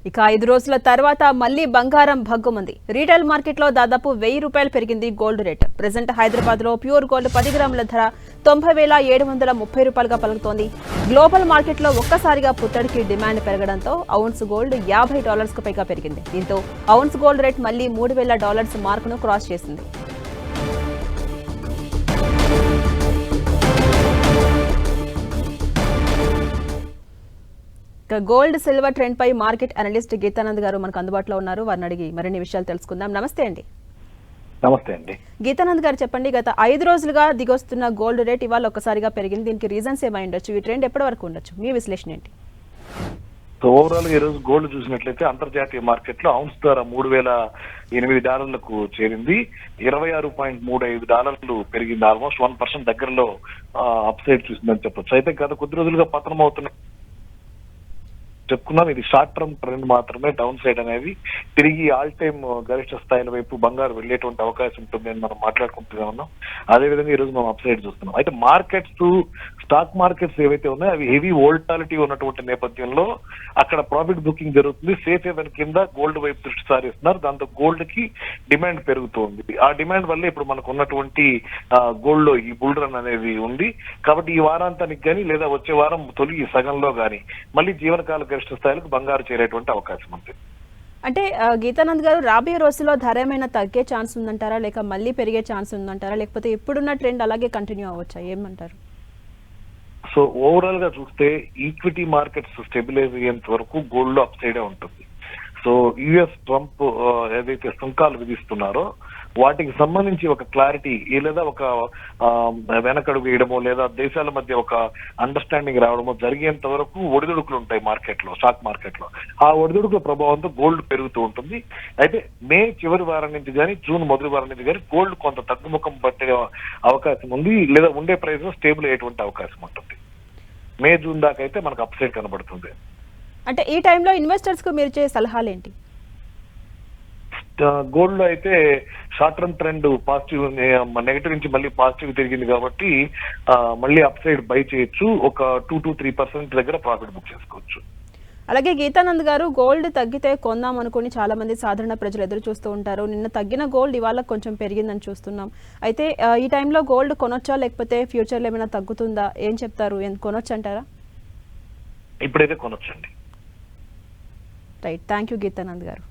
ఇక 5 రోజుల తర్వాత మళ్లీ బంగారం భగ్గుమంది. రీటైల్ మార్కెట్లో దాదాపు 1000 రూపాయలు పెరిగింది గోల్డ్ రేట్. ప్రెజెంట్ హైదరాబాద్ లో ప్యూర్ గోల్డ్ 10 గ్రాముల ధర 90,730 రూపాయలుగా పలుకుతోంది. గ్లోబల్ మార్కెట్లో ఒక్కసారిగా పుత్తడికి డిమాండ్ పెరగడంతో ఔన్స్ గోల్డ్ $50కు పైగా పెరిగింది. దీంతో ఔన్స్ గోల్డ్ రేట్ మళ్లీ $3,000 మార్కును క్రాస్ చేసింది. గోల్డ్ సిల్వర్ ట్రెండ్ పై మార్కెట్ అనలిస్ట్ గీతానంద్ గారు మనకు అందుబాటులో ఉన్నారు. వారిని అడిగి మరిన్ని విషయాలు తెలుసుకుందాం. నమస్తే అండి. నమస్తే అండి. గీతానంద్ గారు చెప్పండి, గత 5 రోజులుగా దిగొస్తున్న గోల్డ్ రేట్ ఇవాళ ఒక్కసారిగా పెరిగింది. దీనికి రీజన్స్ ఏమై ఉండొచ్చు? ఈ ట్రెండ్ ఎప్పటి వరకు ఉండొచ్చు? మీ విశ్లేషణ ఏంటి? ఓవరాల్ ఈ రోజు గోల్డ్ చూసినట్లయితే అంతర్జాతీయ మార్కెట్ లో ఔన్స్ ధర $3,008కు చేరింది. $26.35 పెరిగింది. ఆల్మోస్ట్ 1% దగ్గరలో అప్ సైడ్ చూసిందని చెప్పొచ్చు. అయితే గత కొద్ది రోజులుగా పతనం అవుతున్న చెప్పుకున్నాం, ఇది షార్ట్ టర్మ్ ట్రెండ్ మాత్రమే. డౌన్ సైడ్ అనేది తిరిగి ఆల్ టైమ్ గరిష్ట స్థాయిల వైపు బంగారు వెళ్లేటువంటి అవకాశం ఉంటుంది అని మనం మాట్లాడుకుంటూనే ఉన్నాం. అదేవిధంగా ఈ రోజు మనం అప్ సైడ్ చూస్తున్నాం. అయితే మార్కెట్స్, స్టాక్ మార్కెట్స్ ఏవైతే ఉన్నాయో అవి హెవీ వోల్టాలిటీ ఉన్నటువంటి నేపథ్యంలో అక్కడ ప్రాఫిట్ బుకింగ్ జరుగుతుంది. సేఫ్ హెవెన్ కింద గోల్డ్ వైపు దృష్టి సారిస్తున్నారు. దాంతో గోల్డ్ కి డిమాండ్ పెరుగుతోంది. ఆ డిమాండ్ వల్ల ఇప్పుడు మనకు ఉన్నటువంటి గోల్డ్ లో ఈ బుల్ రన్ అనేది ఉంది. కాబట్టి ఈ వారాంతానికి కానీ లేదా వచ్చే వారం తొలి సగంలో కానీ మళ్ళీ జీవనకాల గరిష్ట స్థాయిలకు బంగారు చేరేటువంటి అవకాశం ఉంది. అంటే గీతానంద్ గారు, రాబోయే రోజుల్లో ధర ఏమైనా తగ్గే ఛాన్స్ ఉందంటారా, లేక మళ్ళీ పెరిగే ఛాన్స్ ఉందంటారా, లేకపోతే ఇప్పుడున్న ట్రెండ్ అలాగే కంటిన్యూ అవ్వచ్చా? ఏమంటారు? సో ఓవరాల్ గా చూస్తే ఈక్విటీ మార్కెట్స్ స్టెబిలైజ్ అయ్యేంత వరకు గోల్డ్ లో అప్ సైడే ఉంటుంది. సో యుఎస్ ట్రంప్ ఏదైతే సుంకాలు విధిస్తున్నారో వాటికి సంబంధించి ఒక క్లారిటీ లేదా ఒక వెనకడుగు వేయడమో లేదా దేశాల మధ్య ఒక అండర్స్టాండింగ్ రావడమో జరిగేంత వరకు ఒడిదుడుకులు ఉంటాయి మార్కెట్ లో, స్టాక్ మార్కెట్ లో. ఆ ఒడిదుడుకుల ప్రభావంతో గోల్డ్ పెరుగుతూ ఉంటుంది. అయితే మే చివరి వారం నుంచి కానీ జూన్ మొదటి వారం నుంచి కానీ గోల్డ్ కొంత తగ్గుముఖం పట్టే అవకాశం ఉంది, లేదా ఉండే ప్రైస్ స్టేబుల్ అయ్యేటువంటి అవకాశం ఉంటుంది. మే జూన్ దాకా అయితే మనకు అప్ సైడ్ కనబడుతుంది. అంటే ఈ టైంలో ఇన్వెస్టర్స్ కు మీరు ఇచ్చే సలహాలు ఏంటి? గోల్డ్ లో అయితే short term trend positive, negative నుంచి మళ్ళీ పాజిటివ్ తిరిగింది కాబట్టి మళ్ళీ అప్ సైడ్ బై చేయొచ్చు. ఒక 2 to 3% దగ్గర ప్రాఫిట్ బుక్ చేసుకోవచ్చు. అలాగే గీతానంద్ గారు, గోల్డ్ తగ్గితే కొందాం అనుకుని చాలా మంది సాధారణ ప్రజలు ఎదురు చూస్తూ ఉంటారు. నిన్న తగ్గిన గోల్డ్ ఇవాళ కొంచెం పెరిగిందని చూస్తున్నాం. అయితే ఈ టైంలో గోల్డ్ కొనొచ్చా, లేకపోతే ఫ్యూచర్లో ఏమైనా తగ్గుతుందా? ఏం చెప్తారు? కొనొచ్చు అంటారా? ఇప్పుడైతే కొనొచ్చండి. రైట్, థ్యాంక్ యూ గీతానంద్ గారు.